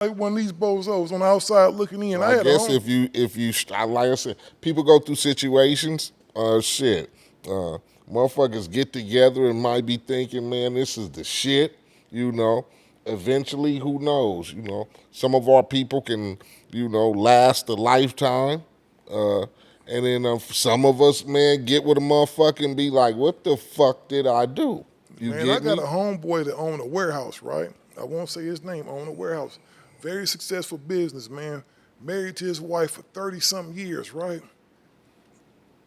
like one of these bozos on the outside looking in. I guess if you like I said, people go through situations. Motherfuckers get together and might be thinking, man, this is the shit. You know, eventually, who knows? You know, some of our people can, last a lifetime. And then some of us, man, get with a motherfucker and be like, what the fuck did I do? I got a homeboy that owned a warehouse, right? I won't say his name, owned a warehouse. Very successful business, man. Married to his wife for 30-something years, right?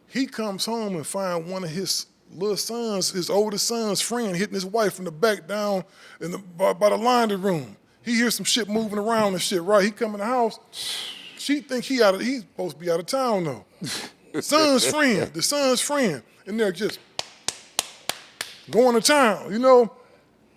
He comes home and find one of his little sons, his oldest son's friend, hitting his wife from the back down by the laundry room. He hears some shit moving around and shit, right? He come in the house. She think he's supposed to be out of town though. The son's friend, and they're just going to town, you know?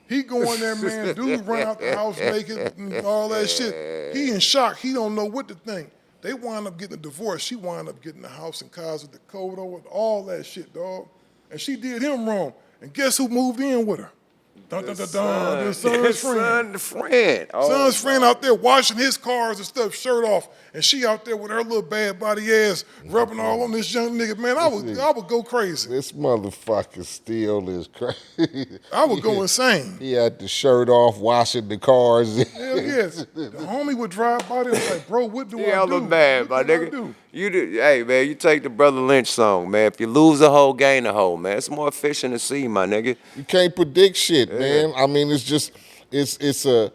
He going there, man, dude run out the house naked and all that shit. He in shock, he don't know what to think. They wind up getting a divorce. She wind up getting a house in Casa de Codo and all that shit, dog. And she did him wrong. And guess who moved in with her? The son's friend. Oh, son's friend out there washing his cars and stuff, shirt off, and she out there with her little bad body ass rubbing all on this young nigga. Man, I would go crazy. This motherfucker still is crazy. I would go insane. He had the shirt off, washing the cars. Hell yes. The homie would drive by there and like, bro, what do I do? Hella bad, my nigga. Hey, man, you take the Brother Lynch song, man. If you lose a hoe, gain a hoe, man. It's more efficient to see, my nigga. You can't predict shit, man. I mean, it's just, it's a,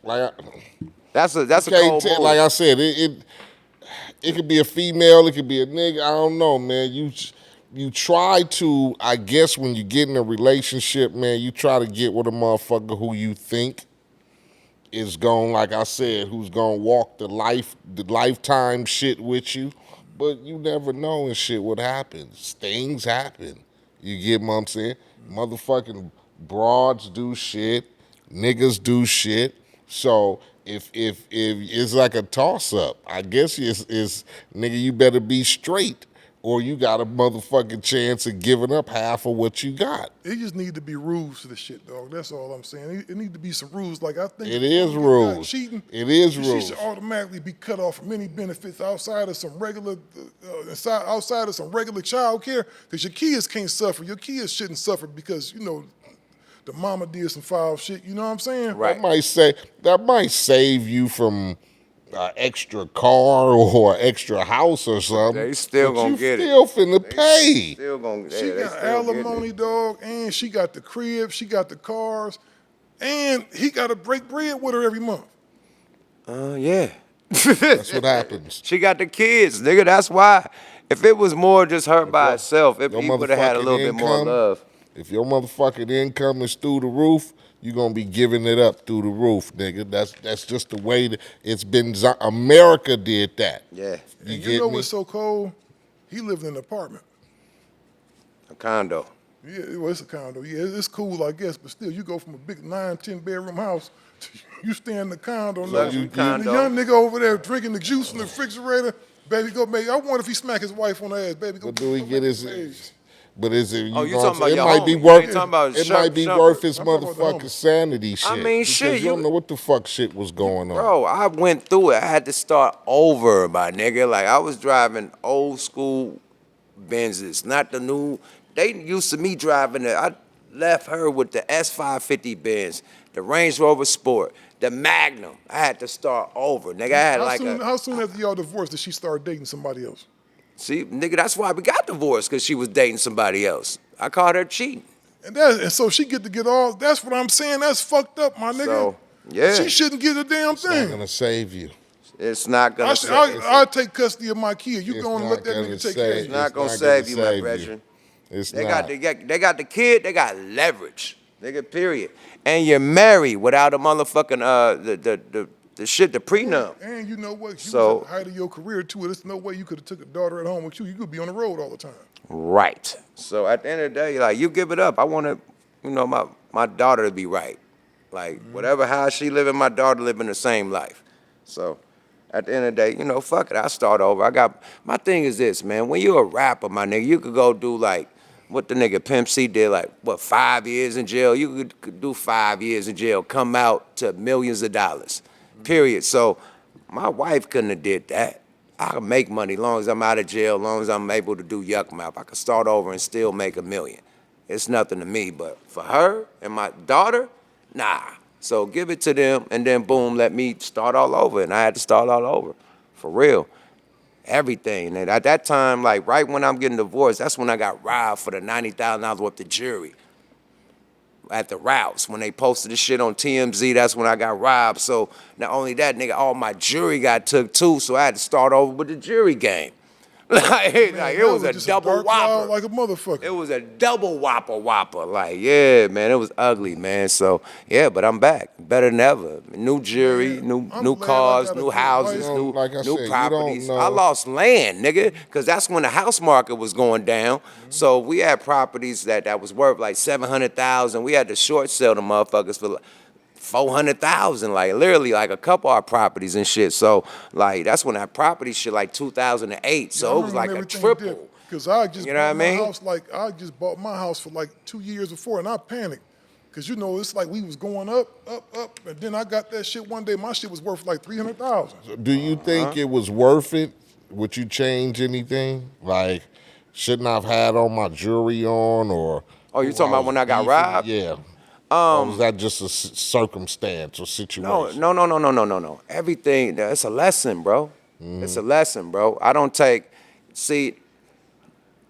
like, that's a cold move. Like I said, it could be a female, it could be a nigga. I don't know, man. You try to, I guess, when you get in a relationship, man, you try to get with a motherfucker who you think is going, like I said, who's going to walk the lifetime shit with you. But you never know and shit what happens. Things happen. You get what I'm saying? Motherfucking broads do shit. Niggas do shit. So if it's like a toss-up, I guess it's nigga, you better be straight, or you got a motherfucking chance of giving up half of what you got. It just need to be rules to the shit, dog. That's all I'm saying. It need to be some rules. Like I think it is rules. Cheating, it is she rules. She should automatically be cut off from any benefits outside of some regular, child care. Because your kids can't suffer. Your kids shouldn't suffer because the mama did some foul shit. You know what I'm saying? Right. That might save you from extra car or extra house or something. They still gonna get it. You still finna pay. Still gonna, she got alimony, dog, and she got the crib, she got the cars, and he got to break bread with her every month. Yeah. That's what happens. She got the kids, nigga. That's why. If it was more just her by herself, he would have had a little bit more love. If your motherfucking income is through the roof, you're going to be giving it up through the roof, nigga. That's just the way that it's been. America did that. Yeah. You know what's so cold? He lived in an apartment. A condo. Yeah, well, it's a condo. Yeah, it's cool, I guess, but still, you go from a big 9, 10 bedroom house, you stay in the condo. Luxury condo. The young nigga over there drinking the juice in the refrigerator. Baby, go make. I wonder if he smack his wife on the ass. Baby, go. But do he get his? But is it? You talking about it your might homie. be worth. It might be worth his motherfucking sanity shit. I mean, shit. You don't know what the fuck shit was going on. Bro, I went through it. I had to start over, my nigga. Like, I was driving old school Benzes, not the new. They used to me driving it. I left her with the S550 Benz, the Range Rover Sport, the Magnum. I had to start over, nigga. How soon after y'all divorced did she start dating somebody else? See, nigga, that's why we got divorced, because she was dating somebody else. I called her cheating. And so she get all, that's what I'm saying, that's fucked up, my nigga. So, yeah. She shouldn't get a damn thing. It's not gonna save you. It's not gonna save you. I'll take custody of my kid. You go and let that nigga take care of you. It's not gonna save you, my brethren. They got the kid, they got leverage. Nigga, period. And you're married without a motherfucking the shit, the prenup. And you know what? You was at the height of your career too. There's no way you could have took a daughter at home with you. You could be on the road all the time. Right. So at the end of the day, like, you give it up. I want to, my daughter to be right. Like, whatever how she living, my daughter living the same life. So at the end of the day, fuck it. I start over. My thing is this, man. When you're a rapper, my nigga, you could go do like what the nigga Pimp C did, like, 5 years in jail? You could do 5 years in jail, come out to millions of dollars. period. So my wife couldn't have did that. I can make money as long as I'm out of jail, as long as I'm able to do Yukmouth. I can start over and still make $1 million. It's nothing to me, but for her and my daughter, nah. So give it to them, and then boom, let me start all over. And I had to start all over, for real. Everything. And at that time, like right when I'm getting divorced, that's when I got robbed for the $90,000 worth of jewelry at the routes. When they posted the shit on TMZ, that's when I got robbed. So not only that, nigga, all my jewelry got took too, so I had to start over with the jewelry game. like it was a just double dark cloud whopper. like a motherfucker. It was a double whopper. Like, yeah, man, it was ugly, man. So, yeah, but I'm back. Better than ever. New jewelry, Man, I'm new glad I cars, got a new good houses, wife. You know, like I new said, you properties. don't know. I lost land, nigga, because that's when the house market was going down. So we had properties that was worth like $700,000. We had to short sell the motherfuckers for like 400,000, like literally like a couple of our properties and shit. So like that's when that property shit like 2008. So it was like a triple. Because I just You know bought what I mean? my house I just bought my house for like 2 years before, and I panicked. Because you know, it's like we was going up, and then I got that shit one day. My shit was worth like 300,000. Do you think it was worth it? Would you change anything? Like, shouldn't I have had on my jewelry on, or? Oh, you talking about when I got beefing? robbed? Yeah. Or was that just a circumstance or situation? No. Everything, it's a lesson, bro. It's a lesson, bro. I don't take, see,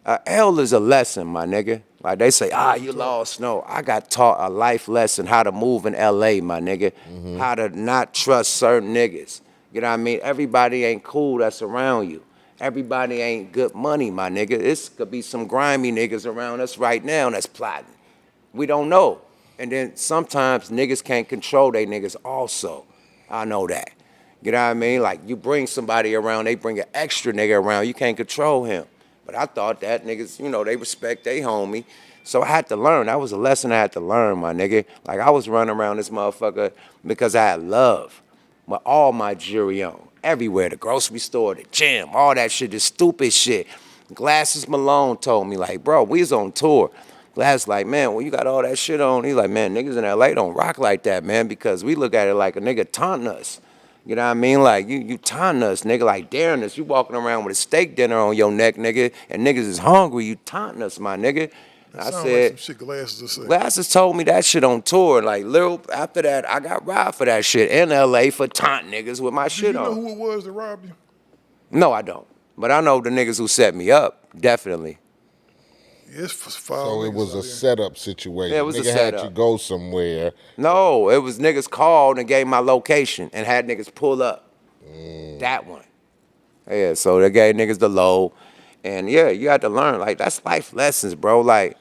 L is a lesson, my nigga. Like they say, you lost. No, I got taught a life lesson how to move in LA, my nigga. How to not trust certain niggas. You know what I mean? Everybody ain't cool that's around you. Everybody ain't good money, my nigga. This could be some grimy niggas around us right now that's plotting. We don't know. And then sometimes niggas can't control they niggas also. I know that. You know what I mean? Like you bring somebody around, they bring an extra nigga around, you can't control him. But I thought that niggas, you know, they respect they homie. So I had to learn. That was a lesson I had to learn, my nigga. Like I was running around this motherfucker because I had love. With all my jewelry on. Everywhere, the grocery store, the gym, all that shit, the stupid shit. Glasses Malone told me, like, bro, we was on tour. Glass like, man, when you got all that shit on, he's like, man, niggas in LA don't rock like that, man, because we look at it like a nigga taunting us. You know what I mean? Like, you taunting us, nigga, like daring us. You walking around with a steak dinner on your neck, nigga, and niggas is hungry. You taunting us, my nigga. That I sound said, like some shit Glasses will say. Glasses told me that shit on tour. Like, little after that, I got robbed for that shit in LA for taunting niggas with my Do shit you know on. who it was that robbed you? No, I don't. But I know the niggas who set me up, definitely. Yeah, it's foul So it niggas was out a here. setup situation. Yeah, it was a Nigga had setup. you go somewhere. No, it was niggas called and gave my location and had niggas pull up. That one. Yeah, so they gave niggas the low. And yeah, you had to learn. Like, that's life lessons, bro. Like,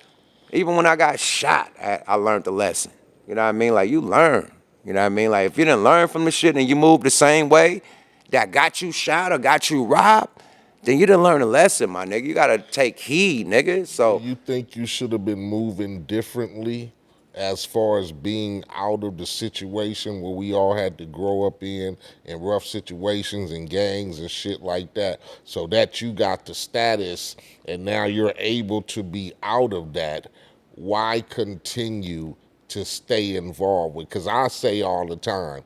even when I got shot, I learned the lesson. You know what I mean? Like, you learn. You know what I mean? Like, if you didn't learn from the shit and you moved the same way that got you shot or got you robbed, then you didn't learn a lesson, my nigga. You gotta take heed, nigga. So Do you think you should have been moving differently as far as being out of the situation where we all had to grow up in rough situations and gangs and shit like that, so that you got the status and now you're able to be out of that? Why continue to stay involved with? Because I say all the time,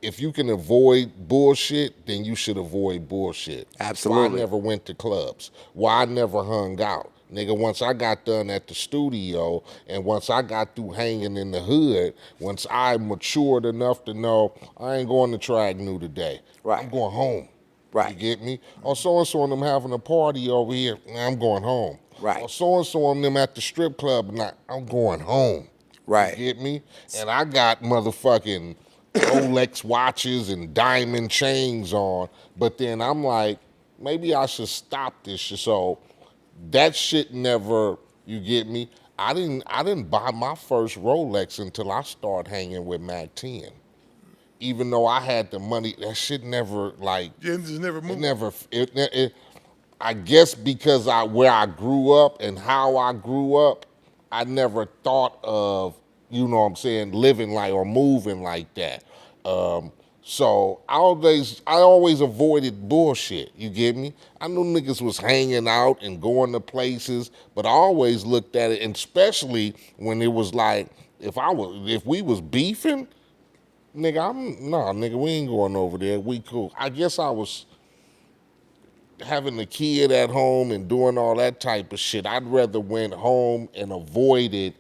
if you can avoid bullshit, then you should avoid bullshit. Absolutely. Why I never went to clubs? Why I never hung out? Nigga, once I got done at the studio and once I got through hanging in the hood, once I matured enough to know I ain't going to Trag New today. Right. I'm going home. Right. You get me? Or so-and-so and them having a party over here, I'm going home. Right. Or so-and-so and them at the strip club, and I'm going home. Right. You get me? And I got motherfucking Rolex watches and diamond chains on, but then I'm like, maybe I should stop this shit. So that shit never, you get me? I didn't buy my first Rolex until I started hanging with Mac 10. Even though I had the money, that shit never like. Yeah, it just never moved. I guess because where I grew up and how I grew up, I never thought of, you know what I'm saying, living like or moving like that. So I always avoided bullshit, you get me? I knew niggas was hanging out and going to places, but I always looked at it, and especially when it was like, if we was beefing, nigga, we ain't going over there. We cool. I guess I was having a kid at home and doing all that type of shit. I'd rather went home and avoided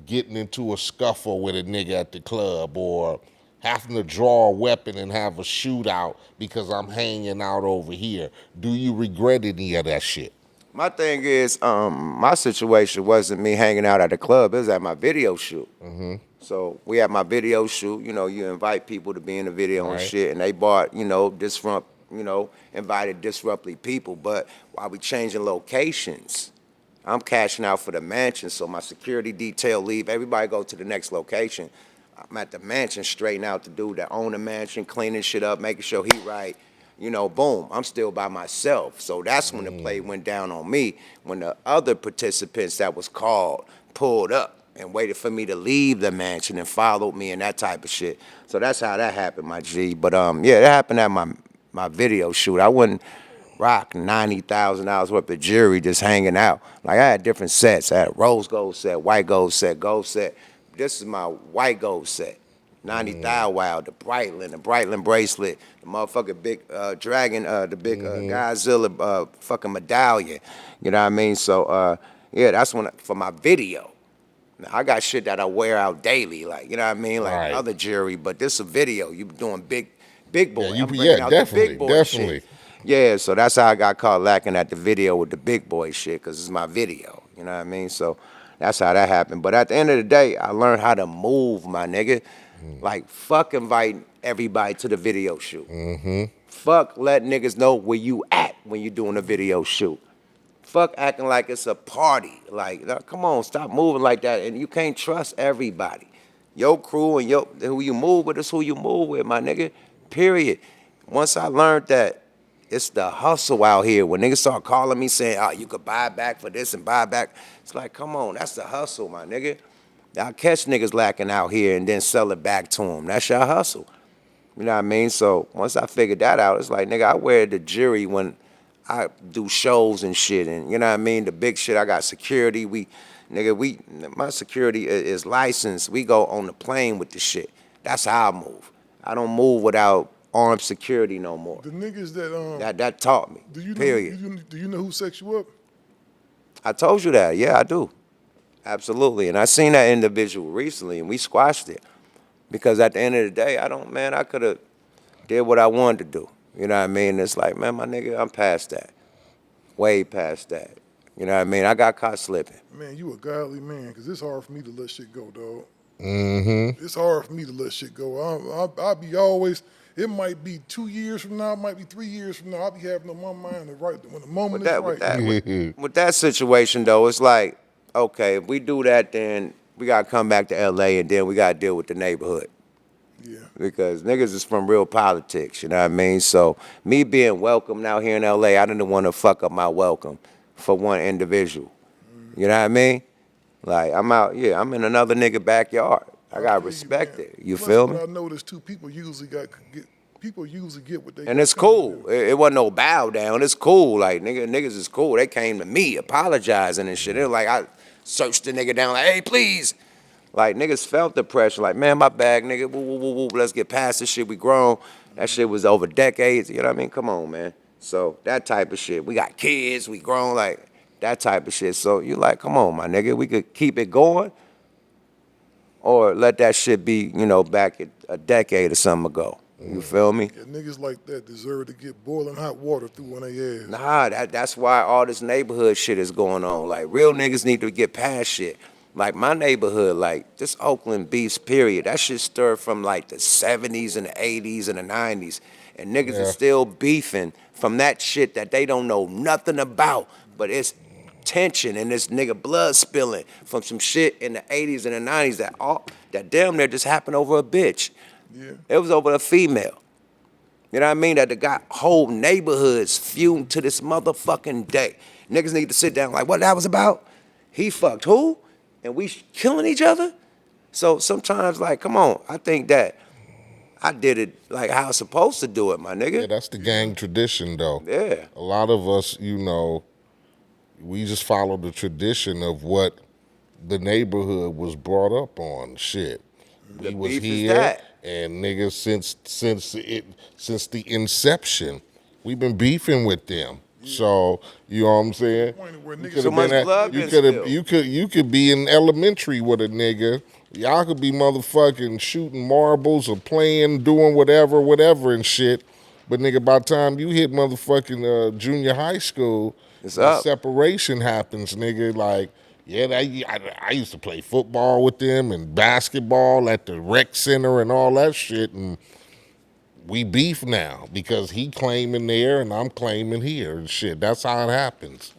getting into a scuffle with a nigga at the club or having to draw a weapon and have a shootout because I'm hanging out over here. Do you regret any of that shit? My thing is, my situation wasn't me hanging out at the club. It was at my video shoot. So we had my video shoot. You know, you invite people to be in the video and Right. shit, and they bought, invited disruptly people. But while we changing locations, I'm cashing out for the mansion. So my security detail leave. Everybody go to the next location. I'm at the mansion, straightening out the dude that own the mansion, cleaning shit up, making sure he right. You know, boom, I'm still by myself. So that's when the play went down on me, when the other participants that was called pulled up and waited for me to leave the mansion and followed me and that type of shit. So that's how that happened, my G. But yeah, that happened at my video shoot. I wouldn't rock $90,000 worth of jewelry just hanging out. Like I had different sets. I had rose gold set, white gold set, gold set. This is my white gold set. 90 Thou Wow, the Breitling bracelet, the motherfucking big dragon, the big Godzilla fucking medallion. You know what I mean? So yeah, that's for my video. Now, I got shit that I wear out daily, like, you know what I mean? Like Right. other jewelry, but this a video. You doing big boy. Yeah, I'm bringing out the big boy definitely. shit. Yeah, so that's how I got caught lacking at the video with the big boy shit, because it's my video. You know what I mean? So that's how that happened. But at the end of the day, I learned how to move, my nigga. Like, fuck inviting everybody to the video shoot. Fuck let niggas know where you at when you doing a video shoot. Fuck acting like it's a party. Like, come on, stop moving like that. And you can't trust everybody. Your crew and who you move with is who you move with, my nigga. Period. Once I learned that it's the hustle out here, when niggas start calling me saying, oh, you could buy back for this and buy back, it's like, come on, that's the hustle, my nigga. Y'all catch niggas lacking out here and then sell it back to them. That's your hustle. You know what I mean? So once I figured that out, it's like, nigga, I wear the jury when I do shows and shit. And you know what I mean? The big shit, I got security. My security is licensed. We go on the plane with the shit. That's how I move. I don't move without armed security no more. The niggas that That taught me. do you Period. know, do you know who set you up? I told you that. Yeah, I do. Absolutely. And I seen that individual recently, and we squashed it. Because at the end of the day, I could have did what I wanted to do. You know what I mean? It's like, man, my nigga, I'm past that. Way past that. You know what I mean? I got caught slipping. Man, you a godly man, because it's hard for me to let shit go, dog. It's hard for me to let shit go. I'll be always, it might be 2 years from now, it might be 3 years from now, I'll be having on my mind when the moment is right. With that situation, though, it's like, okay, if we do that, then we got to come back to L.A. and then we got to deal with the neighborhood. Yeah. Because niggas is from real politics, you know what I mean? So me being welcomed out here in L.A., I didn't want to fuck up my welcome for one individual. You know what I mean? Like, I'm out, I'm in another nigga backyard. I got to respect it. You Plus, feel what me? I noticed too, people usually get what they And it's cool. It wasn't no bow down. It's cool. Like, niggas is cool. They came to me apologizing and shit. It was like, I searched the nigga down like, hey, please. Like, niggas felt the pressure. Like, man, my bag, nigga. Woo, woo, woo, woo. Let's get past this shit. We grown. That shit was over decades. You know what I mean? Come on, man. So that type of shit. We got kids. We grown. Like, that type of shit. So you like, come on, my nigga. We could keep it going or let that shit be, back at a decade or something ago. You feel me? Yeah, niggas like that deserve to get boiling hot water through on their ass. Nah, that's why all this neighborhood shit is going on. Like, real niggas need to get past shit. Like, my neighborhood, like, this Oakland beefs, period, that shit stirred from, like, the 70s and the 80s and the 90s. And niggas are still beefing from that shit that they don't know nothing about. But it's tension and this nigga blood spilling from some shit in the 80s and the 90s that damn near just happened over a bitch. Yeah. It was over a female. You know what I mean? That got whole neighborhoods fumed to this motherfucking day. Niggas need to sit down like, what that was about? He fucked who? And we killing each other? So sometimes, like, come on. I think that I did it like how I was supposed to do it, my nigga. Yeah, that's the gang tradition, though. Yeah. A lot of us, we just follow the tradition of what the neighborhood was brought up on. Shit. The We was beef is here, that. and niggas since the inception, we've been beefing with them. So you know what I'm saying? Point where You niggas- coulda So much been blood you been could have spilled. you could be in elementary with a nigga. Y'all could be motherfucking shooting marbles or playing, doing whatever and shit. But nigga, by the time you hit motherfucking junior high school, It's the up. separation happens, nigga. Like, yeah, I used to play football with them and basketball at the rec center and all that shit, and we beef now because he claiming there and I'm claiming here and shit. That's how it happens.